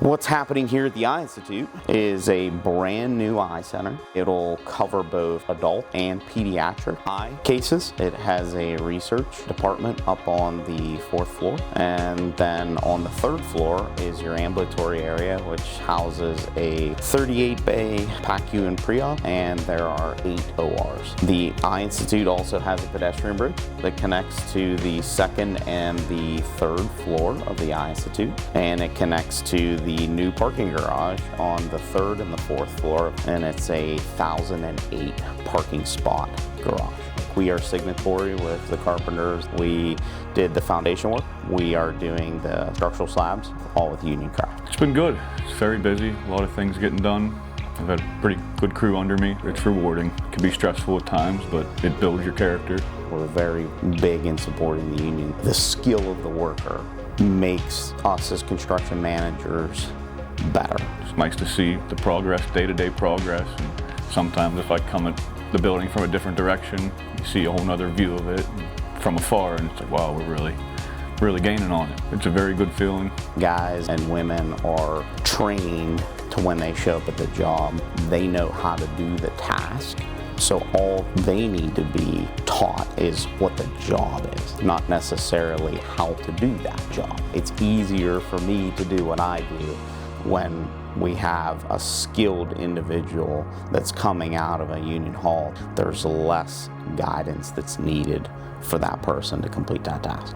What's happening here at the Eye Institute is a brand new eye center. It'll cover both adult and pediatric eye cases. It has a research department up on the 4th floor, and then on the 3rd floor is your ambulatory area, which houses a 38-bay PACU and pre-op, and there are 8 ORs. The Eye Institute also has a pedestrian bridge that connects to the 2nd and the 3rd floor of the Eye Institute, and it connects to the new parking garage on the 3rd and the 4th floor, and it's a 1,008 parking spot garage. We are signatory with the carpenters. We did the foundation work. We are doing the structural slabs, all with Union Craft. It's been good. It's very busy, a lot of things getting done. I've had a pretty good crew under me. It's rewarding. It can be stressful at times, but it builds your character. We're very big in supporting the union. The skill of the worker makes us as construction managers better. It's nice to see the progress, day-to-day progress. And sometimes if I come at the building from a different direction, you see a whole nother view of it from afar, and it's like, wow, we're really gaining on it. It's a very good feeling. Guys and women are trained to when they show up at the job, they know how to do the task. So all they need to be taught is what the job is, not necessarily how to do that job. It's easier for me to do what I do when we have a skilled individual that's coming out of a union hall. There's less guidance that's needed for that person to complete that task.